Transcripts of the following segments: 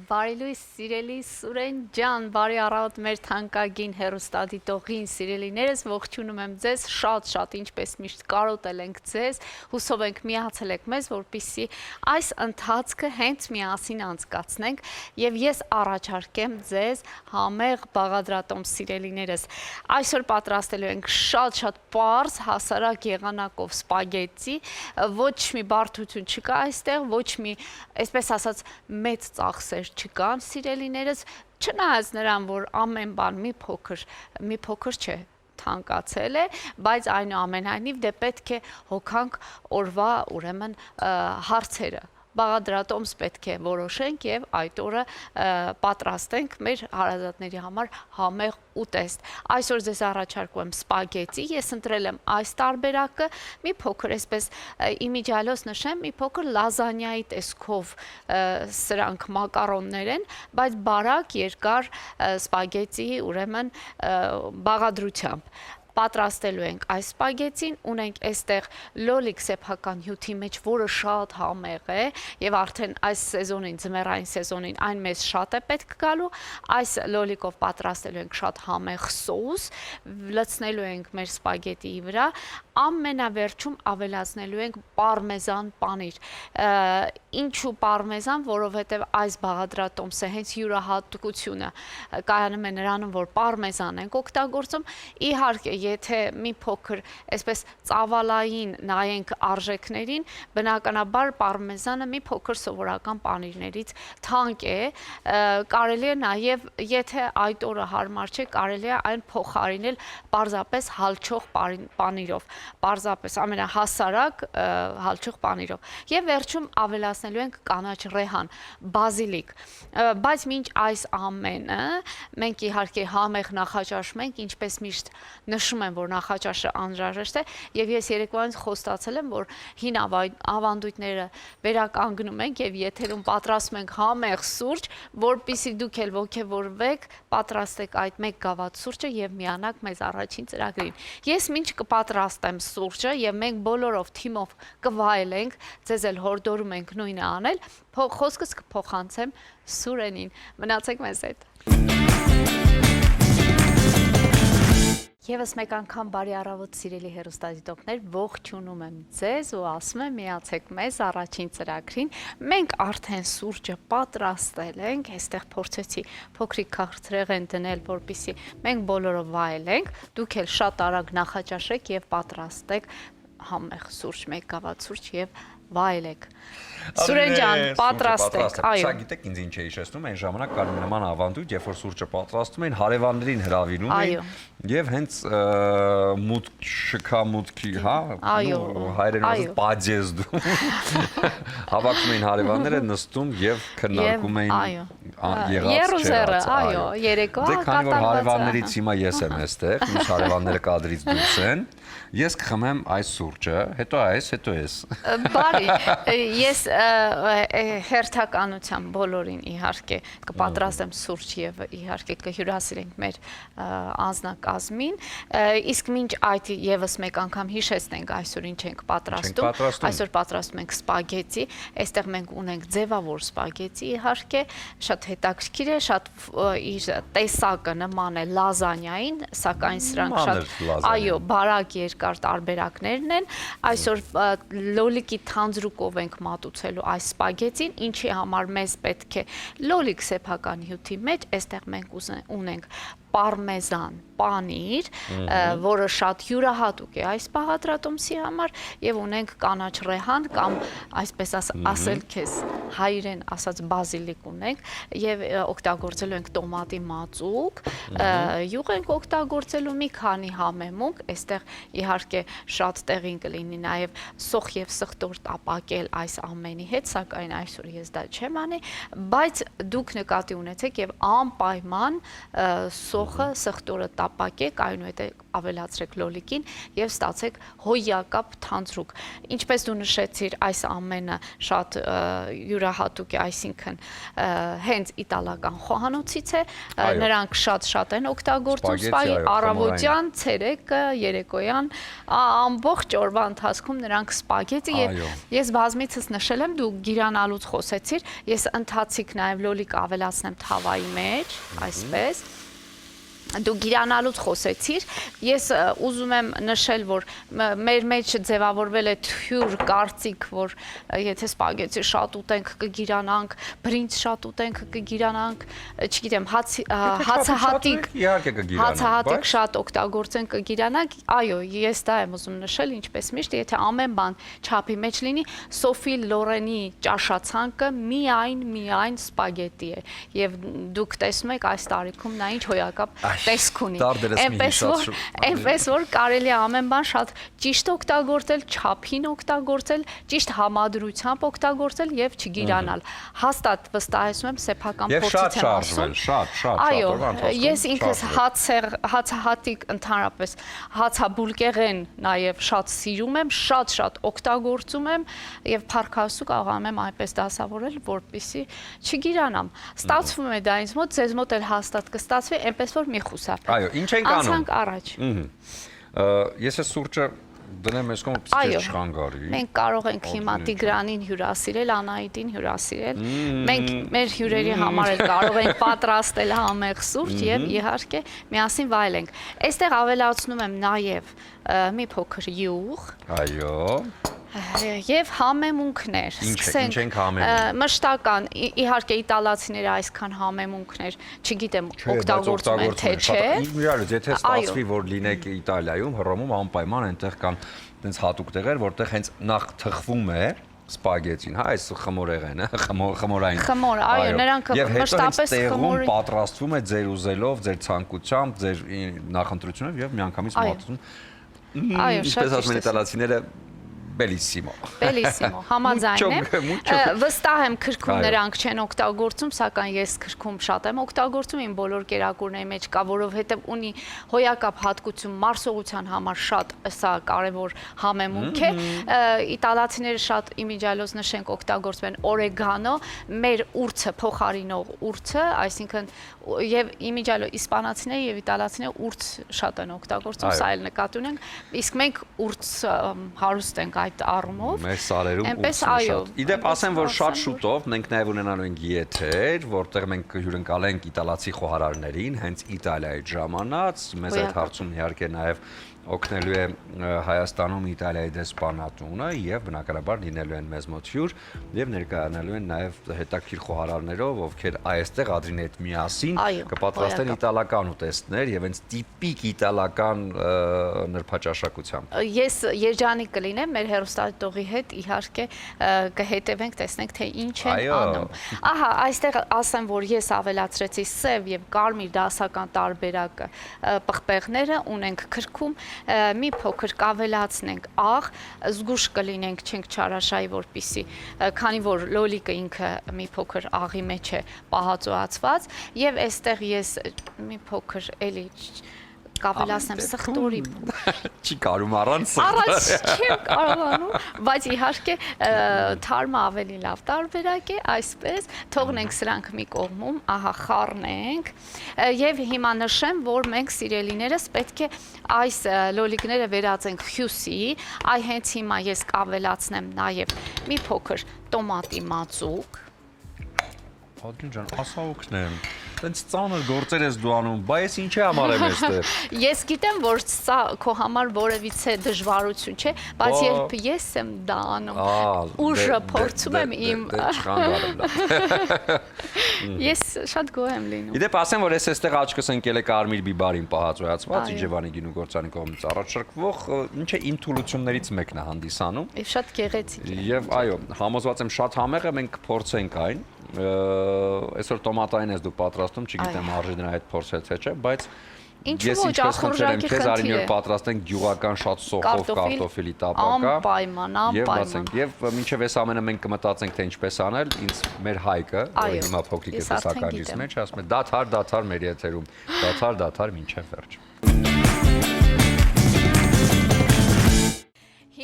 Բարի լույս, սիրելի Սուրեն ջան, բարի առավոտ մեր թանկագին հեռուստադիտողին, սիրելիներս, ողջունում եմ ձեզ, շատ ինչպես միշտ կարոտել ենք ձեզ, հուսով ենք միացել եք մեզ, որպեսզի այս ընթացքը հենց միասին անցկացնենք, եւ ես առաջարկեմ ձեզ համեղ բաղադրատոմ սիրելիներս։ Այսօր պատրաստելու ենք շատ պարզ, հասարակ եղանակով սպագետի, ոչ մի բարդություն չկա այստեղ, ոչ մի, այսպես ասած, մեծ ծախսեր չկան, սիրելիներս, չնայած նրան, որ ամեն բան մի փոքր չէ, թանկացել է, բայց այնուամենայնիվ դե պետք է հոգանք օրվա ուրեմն հարցերը։ Բաղադրատոմս պետք է որոշենք եւ այդ օրը պատրաստենք մեր հարազատների համար համեղ ուտեստ։ Այսօր ձեզ առաջարկում եմ սպագետի, ես ընտրել եմ այս տարբերակը, մի փոքր այսպես իմիջիալոս նշեմ, մի փոքր լազանյայի տեսքով սրանք մակարոններ են, բայց բարակ, երկար սպագետի ուրեմն բաղադրությամբ։ Պատրաստելու ենք այս սպագետին, ունենք այստեղ լոլիկ սեփական հյութի մեջ, որը շատ համեղ է եւ արդեն այս սեզոնին, ձմեռային սեզոնին այն մեզ շատ է պետք գալու, այս լոլիկով պատրաստելու ենք շատ համեղ սոուս, լցնելու ենք մեր սպագետիի վրա, ամենավերջում ավելացնելու ենք պարմեզան պանիր։ Ինչու պարմեզան, որովհետև այս բաղադրատոմսը հենց յուրահատկությունը կայանում է նրանում, որ պարմեզան ենք օգտագործում, իհարկե եթե մի փոքր այսպես ծավալային նայենք արժեքներին, բնականաբար պարմեզանը մի փոքր սովորական պանիրներից թանկ է, կարելի է նաև, եթե այդ օրը հարմար չէ, կարելի է այն փոխարինել պարզապես հալչող պանիրով, պարզապես ամենահասարակ հալչող պանիրով։ Եվ վերջում ավելացնելու ենք կանաչ ռեհան, բազիլիկ, բայց մինչ այս ամենը մենք իհարկե համեղ նախաճաշում ենք, ինչպես միշտ նշում եմ, որ նախաճաշը անհրաժեշտ է, եւ ես երեկոյան խոստացել եմ, որ հին ավանդույթները վերականգնում ենք եւ եթերում պատրաստում ենք համեղ սուրճ, որպեսզի դուք էլ ոգևորվեք, պատրաստեք այդ 1 գավաթ սուրճը եւ միանաք մեզ առաջին ծրագրին։ Ես մինչ կպատրաստեմ սուրճը եւ մենք բոլորով թիմով կվայելենք, ձեզ էլ հորդորում ենք նույնը անել, խոսքս կփոխանցեմ Սուրենին։ Մնացեք մեզ հետ։ Եվս մեկ անգամ բարի առավոտ սիրելի հեռուստադիտողներ, ողջունում եմ ձեզ ու ասում եմ միացեք մեզ առաջին ծրագրին։ Մենք արդեն սուրճը պատրաստել ենք, այստեղ փորձեցի փոքրիկ քաղցրեղեն դնել, որպեսզի մենք բոլորը վայելենք, դուք էլ շատ արագ նախաճաշեք եւ պատրաստեք համեղ սուրճ, 1 գավաթ սուրճ եւ վայելեք։ Սուրեն ջան, պատրաստեք, այո։ Սա գիտեք ինձ ինչ է հիշեցնում, այն ժամանակ կար նման ավանդույթ, երբ որ սուրճը պատրաստում էին, հարևաններին հրավիրում էին եւ հենց մուտք շքամուտքի, հա, հայերենով պադեզդու հավաքվում էին հարևանները, նստում եւ քննարկում էին եղած չէ։ Այո, երեկո կատարված է։ Դե քանի որ հարևաններից հիմա ես եմ այստեղ, մյուս հարևանները կադրից դուրս են, ես կխմեմ այս սուրճը, հետո այս, հետո ես։ Բարի, ես հերթականությամբ բոլորին իհարկե կպատրաստեմ սուրճ եւ իհարկե կհյուրասիրենք մեր անձնակազմին, իսկ մինչ այդ եւս մեկ անգամ հիշեցնենք այսօր ինչ ենք պատրաստում, այսօր պատրաստում ենք սպագետի, այստեղ մենք ունենք ձևավոր սպագետի իհարկե, շատ հետաքրքիր է, շատ իր տեսակը նման է լազանյային, սակայն սրանք շատ այո, բարակ երկար տարբերակներն են, այսօր լոլիկի թանձրուկով ենք մատուցելու այս սպագետին, ինչի համար մեզ պետք է լոլիկ սեփական հյութի մեջ, այստեղ մենք ունենք պարմեզան պանիր, որը շատ յուրահատուկ է այս բաղադրատոմսի համար եւ ունենք կանաչ ռեհան կամ այսպես ասել քեզ հայերեն ասած բազիլիկ ունենք եւ օգտագործելու ենք տոմատի մածուկ, յուղ ենք օգտագործելու մի քանի համեմունք, այստեղ իհարկե շատ տեղին կլինի նաեւ սոխ եւ սխտոր տապակել այս ամենի հետ, սակայն այսօր ես դա չեմ անի, բայց դուք նկատի ունեցեք եւ անպայման սոխը, սխտորը տապակեք, այնուհետև ավելացրեք լոլիկին եւ ստացեք հոյակապ թանձրուկ։ Ինչպես դու նշեցիր, այս ամենը շատ յուրահատուկ է, այսինքն հենց իտալական խոհանոցից է, նրանք շատ են օգտագործում սպագի, առավոտյան, ցերեկը, երեկոյան, ամբողջ օրվա ընթացքում նրանք սպագետի եւ ես բազմիցս նշել եմ, դու գիրանալուց խոսեցիր, ես ընթացիկ նաեւ լոլիկ ավելացնեմ թավայի մեջ, այսպես դու գիրանալուց խոսեցիր, ես ուզում եմ նշել, որ մեր մեջ ձևավորվել է թյուր կարծիք, որ եթե սպագեցի շատ ուտենք կգիրանանք, բրինձ շատ ուտենք կգիրանանք, չգիտեմ, հացահատիկ շատ օգտագործենք կգիրանանք, այո, ես դա եմ ուզում նշել, ինչպես միշտ, եթե ամեն բան չափի մեջ լինի, Սոֆի Լորենի ճաշացանկը միայն սպագետի է, եւ դուք տեսնում եք այս տարիքում նա ինչ հոյակապ տեսք ունի, այնպես որ կարելի է ամեն բան շատ ճիշտ օգտագործել, չափին օգտագործել, ճիշտ համադրությամբ օգտագործել եւ չգիրանալ։ Հաստատ վստահեցնում եմ սեփական փորձից եմ ասում։ Շատ այո, ես ինքս հացահատիկ ընդհանրապես հացաբուլկեղեն նաեւ շատ սիրում եմ, շատ օգտագործում եմ եւ փառքահասու կարողանում եմ այնպես դասավորել, որպեսզի չգիրանամ։ Ստացվում է դա ինձ մոտ, ձեզ մոտ էլ հաստատ կստացվի, այնպես որ մի խուսափեք։ Այո, ինչ ենք անում։ Անցանք առաջ։ Ես այս սուրճը դնեմ ես կողմ պիցի չխանգարի։ Մենք կարող ենք հիմա Տիգրանին հյուրասիրել, Անահիտին հյուրասիրել։ Մենք մեր հյուրերի համար էլ կարող ենք պատրաստել համեղ սուրճ եւ իհարկե միասին վայելենք։ Այստեղ ավելացնում եմ նաեւ մի փոքր յուղ։ Այո։ Եվ համեմունքներ, ինչ համեմունք։ Մշտական, իհարկե իտալացիները այսքան համեմունքներ, չգիտեմ, օգտագործում են թե չէ։ Իրարից, եթե ստացվի, որ լինեք Իտալիայում, Հռոմում անպայման այնտեղ կան այնպես հատուկ տեղեր, որտեղ հենց նախ թխվում է սպագետին, հա, այս խմորեղենը, խմորային։ Խմոր, այո, նրանք մշտապես տեղում պատրաստվում է ձեր ուզելով, ձեր ցանկությամբ, ձեր նախընտրությունով եւ միանգամից մատուցում։ Այո, շատ ասում են իտալացիները Bellissimo, համաձայն եմ, վստահ եմ քրքում նրանք չեն օգտագործում, սակայն ես քրքում շատ եմ օգտագործում, իմ բոլոր կերակուրների մեջ կա, որովհետև ունի հոյակապ հատկություն, մարսողության համար շատ սա կարևոր համեմունք է, իտալացիները շատ իմիջիալոց նշենք օգտագործում են օրեգանո, մեր ուրցը, փոխարինող ուրցը, այսինքն եւ իմիջիալո իսպանացիները եւ իտալացիները ուրց շատ են օգտագործում, սա էլ նկատի ունենք, իսկ մենք ուրց հարուստ ենք այդ առումով։ Մեր սարերում ուրցն է շատ։ Իդեպ ասեմ, որ շատ շուտով մենք նաև ունենալու ենք եթեր, որտեղ մենք կհյուրընկալենք իտալացի խոհարարներին, հենց Իտալիայից ժամանած, մեզ այդ հարցում իհարկե նաև օգնելու է Հայաստանում Իտալիայի դեսպանատունը եւ բնականաբար լինելու են մեզ մոտ հյուր եւ ներկայանալու են նաեւ հետաքրքիր խոհարարներով, ովքեր այստեղ Ադրինի հետ միասին կպատրաստեն իտալական ուտեստներ եւ հենց տիպիկ իտալական նրբաճաշակությամբ։ Ես երջանիկ կլինեմ մեր հեռուստադիտողի հետ իհարկե կհետևենք, տեսնենք թե ինչ են անում։ Ահա, այստեղ ասեմ, որ ես ավելացրեցի սև եւ կարմիր դասական տարբերակը պղպեղները ունենք քրքում, մի փոքր կավելացնենք աղ, զգուշ կլինենք, չենք չարաշայի, որպիսի, քանի որ լոլիկը ինքը մի փոքր աղի մեջ է պահածոացված եւ այստեղ ես մի փոքր էլի կավելացնեմ սխտորի չի կարում առանց առանց չեմ կարողանում, բայց իհարկե թարմը ավելի լավ տարբերակ է, այսպես թողնենք սրանք մի կողմում, ահա խառնենք եւ հիմա նշեմ, որ մենք սիրելիներս պետք է այս լոլիկները վերածենք հյուսի, այ հենց հիմա ես կավելացնեմ նաեւ մի փոքր տոմատի մածուկ։ Ադրին ջան, ասա օգնեմ։ Տենց ծանր գործեր ես դու անում, բայց ինչ է համար եմ այստեղ։ Ես գիտեմ, որ սա քո համար որևիցե դժվարություն չէ, բայց երբ ես եմ դա անում, ուժը փորձում եմ իմ։ Ես շատ գոհ եմ լինում։ Իդեպ ասեմ, որ ես այստեղ աչքս ընկել է կարմիր բիբարին պահածոյացված, Իջևանի գինուգործանի կողմից առաջարկվող, ինչ է իմ թուլություններից մեկն է հանդիսանում։ Եվ շատ գեղեցիկ է։ Եվ այո, համոզված եմ շատ համեղ է, մենք կփորձենք այն։ Այսօր տոմատային ես դու պատրաստում, չգիտեմ արժի դրա հետ փորձել թե չէ, բայց ես ինչպես խնդրել եմ քեզ արի մի օր պատրաստենք գյուղական շատ սոխով կարտոֆիլի տապակա։ Անպայման։ Եվ մինչև այս ամենը մենք կմտածենք թե ինչպես անել, ինձ մեր Հայկը, որ հիմա փոքրիկ է տեսականից մեջ, ասում է դաթար մեր եթերում, դաթար մինչև վերջ։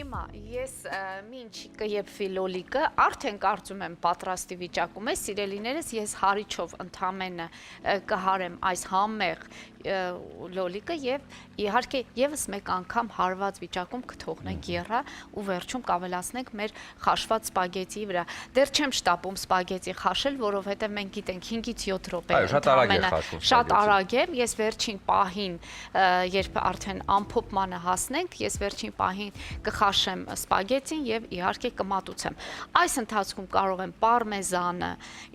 Հիմա ես մինչիկը եւ ֆիլոլիկը արդեն կարծում եմ պատրաստի վիճակում է, սիրելիներս, ես հարիչով ընդամենը կհարեմ այս համեղ լոլիկը եւ իհարկե եւս մեկ անգամ հարված վիճակում կթողնենք եռա ու վերջում կավելացնենք մեր խաշված սպագետի վրա։ Դեռ չեմ շտապում սպագետի խաշել, որովհետեւ մենք գիտենք 5-ից 7 րոպե շատ արագ է, ես վերջին պահին, երբ արդեն ամփոփմանը հասնենք, ես վերջին պահին կխաշեմ սպագետին եւ իհարկե կմատուցեմ։ Այս ընթացքում կարող եմ պարմեզանը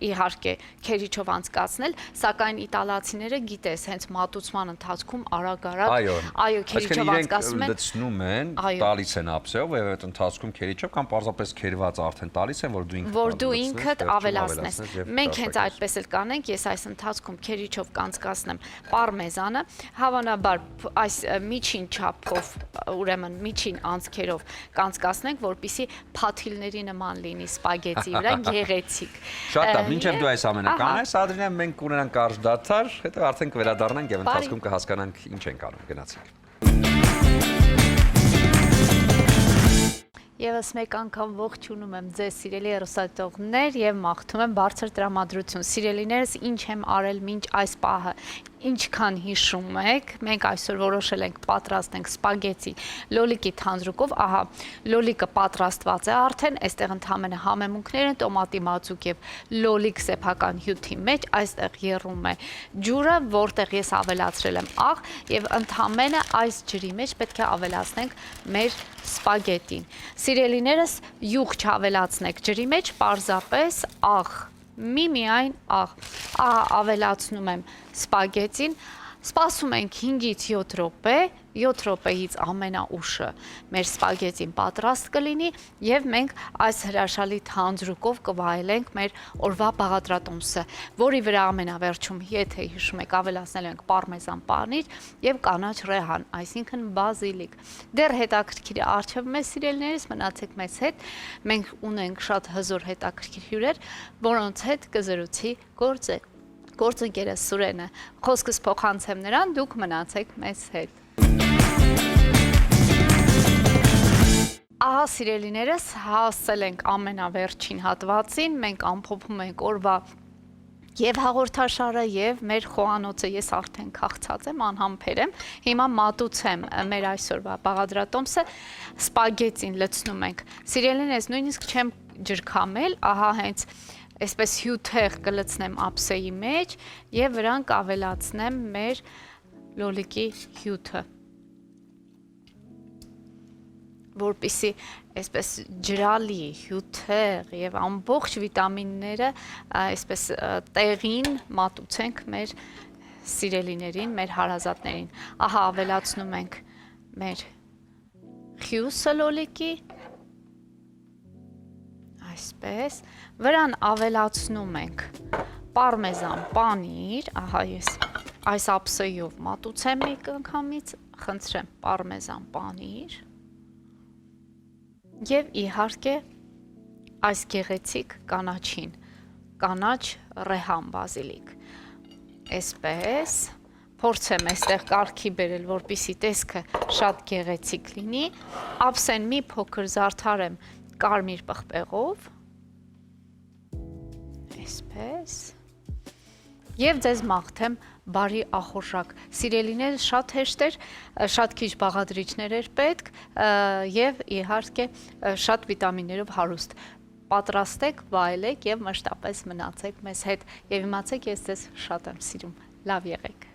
իհարկե քերիչով անցկացնել, սակայն իտալացիները գիտես հենց մատուցման ընթացքում արագ-արագ այո քերիչով անցկացում են, լցնում են, տալիս են ափսեով եւ այդ ընթացքում քերիչով կամ պարզապես քերված արդեն տալիս են, որ դու ինքդ ավելացնես։ Մենք հենց այդպես էլ կանենք, ես այս ընթացքում քերիչով կանցկացնեմ պարմեզանը, հավանաբար այս միջին չափով, ուրեմն միջին անցքերով կանցկացնենք, որպեսզի փաթիլների նման լինի սպագետի վրա, գեղեցիկ։ Շատ լավ, մինչև դու այս ամենը կանես, Ադրինե, մենք կունենանք կարճ դադար, հետո արդեն կվերադառնանք եւ ընթացքում կհասկանանք ինչ ենք անում։ Գնացինք։ Եվս մեկ անգամ ողջունում եմ ձեզ սիրելի հեռուստադիտողներ եւ մաղթում եմ բարձր տրամադրություն։ Սիրելիներս, ինչ եմ արել մինչ այս պահը, ինչքան հիշում եք, մենք այսօր որոշել ենք պատրաստենք սպագետի լոլիկի թանձրուկով, ահա լոլիկը պատրաստված է արդեն, այստեղ ընդհանրապես համեմունքներ են, տոմատի մածուկ եւ լոլիկ սեփական հյութի մեջ, այստեղ եռում է ջուրը, որտեղ ես ավելացրել եմ աղ եւ ընդհանրապես այս ջրի մեջ պետք է ավելացնենք մեր սպագետին։ Սիրելիներս, յուղ չավելացնեք ջրի մեջ, պարզապես աղ, միայն աղ, ավելացնում եմ սպագետին, սպասում ենք 5-ից 7 րոպե, 7 րոպեից ամենաուշը մեր սպագետին պատրաստ կլինի եւ մենք այս հրաշալի թանձրուկով կվայելենք մեր օրվա բաղադրատոմսը, որի վրա ամենավերջում, եթե հիշում եք, ավելացնել ենք պարմեզան պանիր եւ կանաչ ռեհան, այսինքն բազիլիկ։ Դեռ հետաքրքիր արժեվում է, սիրելիներս, մնացեք մեզ հետ, մենք ունենք շատ հզոր հետաքրքիր հյուրեր, որոնց հետ կզրուցի գործընկերս Սուրենը։ Խոսքս փոխանցեմ նրան, դուք մնացեք մեզ հետ։ Ահա սիրելիներս, հասել ենք ամենավերջին հատվածին, մենք ամփոփում ենք օրվա եւ հաղորդաշարը եւ մեր խոհանոցը, ես արդեն քաղցած եմ, անհամբեր եմ, հիմա մատուցեմ մեր այսօրվա բաղադրատոմսը, սպագետին լցնում ենք, սիրելիներս, նույնիսկ չեմ ջրքամել, ահա հենց այսպես հյութեղ կլցնեմ ափսեի մեջ եւ վրան կավելացնեմ մեր լոլիկի հյութը, որպեսզի այսպես ջրալի, հյութեղ եւ ամբողջ վիտամինները այսպես տեղին մատուցենք մեր սիրելիներին, մեր հարազատներին։ Ահա ավելացնում ենք մեր խյուսը լոլիկի, այսպես, վրան ավելացնում ենք պարմեզան պանիր, ահա ես այս ափսեով մատուցեմ մեկ անգամից, խնդրեմ պարմեզան պանիր եւ իհարկե այս գեղեցիկ կանաչին, կանաչ ռեհան բազիլիկ, այսպես, փորձեմ այստեղ կարգի բերել, որպեսզի տեսքը շատ գեղեցիկ լինի, ափսեն մի փոքր զարդարեմ կարմիր պղպեղով, այսպես, եւ ձեզ մաղթեմ բարի ախորժակ։ Սիրելիներ, շատ հեշտ էր, շատ քիչ բաղադրիչներ էր պետք եւ իհարկե շատ վիտամիններով հարուստ։ Պատրաստեք, վայելեք եւ մշտապես մնացեք մեզ հետ եւ իմացեք, ես ձեզ շատ եմ սիրում։ Լավ եղեք։